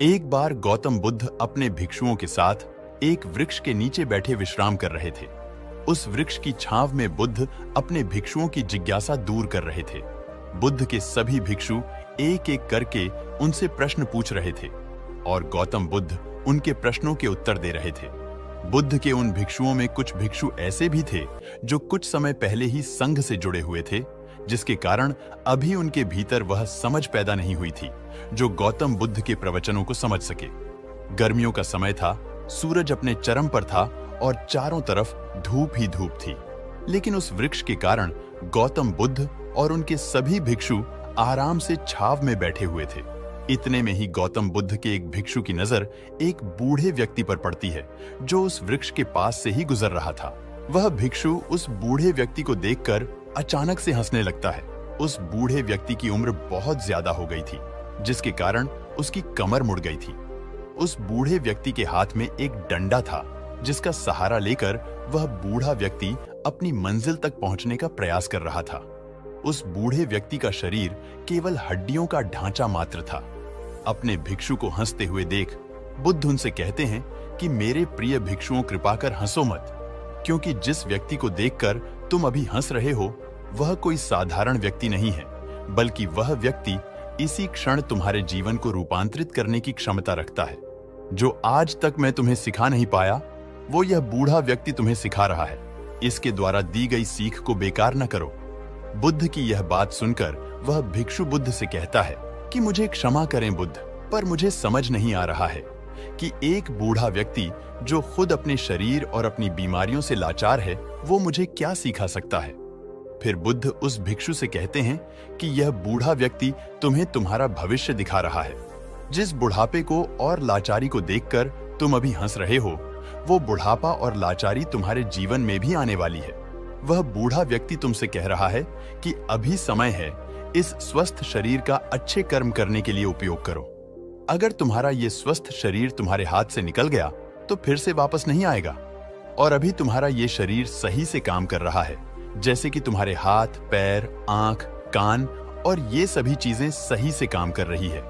एक बार गौतम बुद्ध अपने भिक्षुओं के साथ एक वृक्ष के नीचे बैठे विश्राम कर रहे थे। उस वृक्ष की छांव में बुद्ध अपने भिक्षुओं की जिज्ञासा दूर कर रहे थे। बुद्ध के सभी भिक्षु एक एक करके उनसे प्रश्न पूछ रहे थे और गौतम बुद्ध उनके प्रश्नों के उत्तर दे रहे थे। बुद्ध के उन भिक्षुओं में कुछ भिक्षु ऐसे भी थे जो कुछ समय पहले ही संघ से जुड़े हुए थे, जिसके कारण अभी उनके भीतर वह समझ पैदा नहीं हुई थी जो गौतम बुद्ध के प्रवचनों को समझ सके। गर्मियों का समय था, सूरज अपने चरम पर था और चारों तरफ धूप ही धूप थी। लेकिन उस वृक्ष के कारण गौतम बुद्ध और उनके सभी भिक्षु आराम से छाव में बैठे हुए थे। इतने में ही गौतम बुद्ध के एक भिक्षु की नजर एक बूढ़े व्यक्ति पर पड़ती है जो उस वृक्ष के पास से ही गुजर रहा था। वह भिक्षु उस बूढ़े व्यक्ति को देखकर अचानक से हंसने लगता है। उस बूढ़े व्यक्ति की उम्र बहुत ज्यादा हो गई थी, जिसके कारण उसकी कमर मुड़ गई थी। उस बूढ़े व्यक्ति के हाथ में एक डंडा था, जिसका सहारा लेकर वह बूढ़ा व्यक्ति अपनी मंजिल तक पहुंचने का प्रयास कर रहा था। उस बूढ़े व्यक्ति का शरीर केवल हड्डियों का ढांचा मात्र था। अपने भिक्षु को हंसते हुए देख बुद्ध उनसे कहते हैं कि मेरे प्रिय भिक्षुओं, कृपा कर हंसो मत, क्योंकि जिस व्यक्ति को देखकर तुम अभी हंस रहे हो वह कोई साधारण व्यक्ति नहीं है, बल्कि वह व्यक्ति इसी क्षण तुम्हारे जीवन को रूपांतरित करने की क्षमता रखता है। जो आज तक मैं तुम्हें सिखा नहीं पाया, वो यह बूढ़ा व्यक्ति तुम्हें सिखा रहा है। इसके द्वारा दी गई सीख को बेकार न करो। बुद्ध की यह बात सुनकर वह भिक्षु बुद्ध से कहता है कि मुझे क्षमा करें बुद्ध, पर मुझे समझ नहीं आ रहा है कि एक बूढ़ा व्यक्ति जो खुद अपने शरीर और अपनी बीमारियों से लाचार है, वो मुझे क्या सिखा सकता है। फिर बुद्ध उस भिक्षु से कहते हैं कि यह बूढ़ा व्यक्ति तुम्हें तुम्हारा भविष्य दिखा रहा है। जिस बुढ़ापे को और लाचारी को देखकर तुम अभी हंस रहे हो, वो बुढ़ापा और लाचारी तुम्हारे जीवन में भी आने वाली है। वह बूढ़ा व्यक्ति तुमसे कह रहा है कि अभी समय है, इस स्वस्थ शरीर का अच्छे कर्म करने के लिए उपयोग करो। अगर तुम्हारा ये स्वस्थ शरीर तुम्हारे हाथ से निकल गया तो फिर से वापस नहीं आएगा। और अभी तुम्हारा ये शरीर सही से काम कर रहा है, जैसे कि तुम्हारे हाथ, पैर, आंख, कान और ये सभी चीजें सही से काम कर रही है।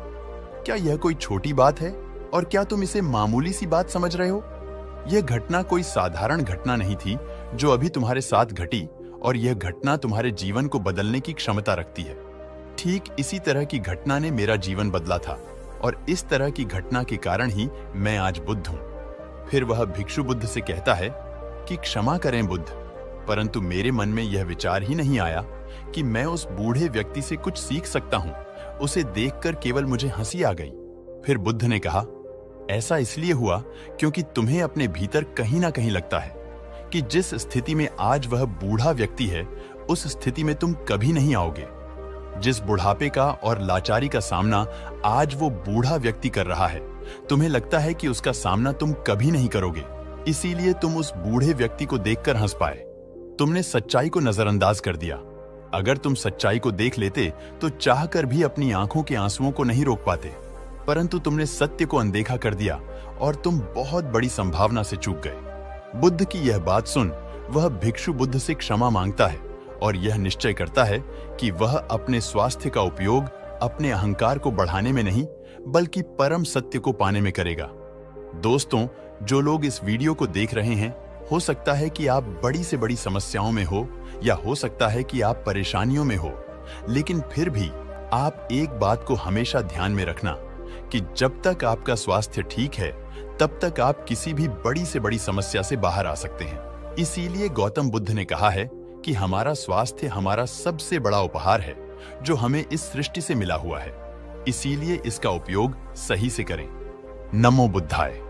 क्या यह कोई छोटी बात है और क्या तुम इसे मामूली सी बात समझ रहे हो? यह घटना कोई साधारण घटना नहीं थी जो अभी तुम्हारे साथ घटी, और यह घटना तुम्हारे जीवन को बदलने की क्षमता रखती है। ठीक इसी तरह की घटना ने मेरा जीवन बदला था, और इस तरह की घटना के कारण ही मैं आज बुद्ध हूं। फिर वह भिक्षु बुद्ध से कहता है कि क्षमा करें बुद्ध, परंतु मेरे मन में यह विचार ही नहीं आया कि मैं उस बूढ़े व्यक्ति से कुछ सीख सकता हूं। उसे देखकर केवल मुझे हंसी आ गई। फिर बुद्ध ने कहा, ऐसा इसलिए हुआ क्योंकि तुम्हें अपने भीतर कहीं ना कहीं लगता है कि जिस स्थिति में आज वह बूढ़ा व्यक्ति है, उस स्थिति में तुम कभी नहीं आओगे। जिस बुढ़ापे का और लाचारी का सामना आज वो बूढ़ा व्यक्ति कर रहा है, तुम्हें लगता है कि उसका सामना तुम कभी नहीं करोगे। इसीलिए तुम उस बूढ़े व्यक्ति को देखकर हंस पाए। तुमने सच्चाई को नजरअंदाज कर दिया। अगर तुम सच्चाई को देख लेते तो चाहकर भी अपनी आंखों के आंसुओं को नहीं रोक पाते, परंतु तुमने सत्य को अनदेखा कर दिया और तुम बहुत बड़ी संभावना से चूक गए। बुद्ध की यह बात सुन वह भिक्षु बुद्ध से क्षमा मांगता है और यह निश्चय करता है कि वह अपने स्वास्थ्य का उपयोग अपने अहंकार को बढ़ाने में नहीं, बल्कि परम सत्य को पाने में करेगा। दोस्तों, जो लोग इस वीडियो को देख रहे हैं, हो सकता है कि आप बड़ी से बड़ी समस्याओं में हो, या हो सकता है कि आप परेशानियों में हो, लेकिन फिर भी आप एक बात को हमेशा ध्यान में रखना कि जब तक आपका स्वास्थ्य ठीक है, तब तक आप किसी भी बड़ी से बड़ी समस्या से बाहर आ सकते हैं। इसीलिए गौतम बुद्ध ने कहा है कि हमारा स्वास्थ्य हमारा सबसे बड़ा उपहार है जो हमें इस सृष्टि से मिला हुआ है। इसीलिए इसका उपयोग सही से करें। नमो बुद्धाय।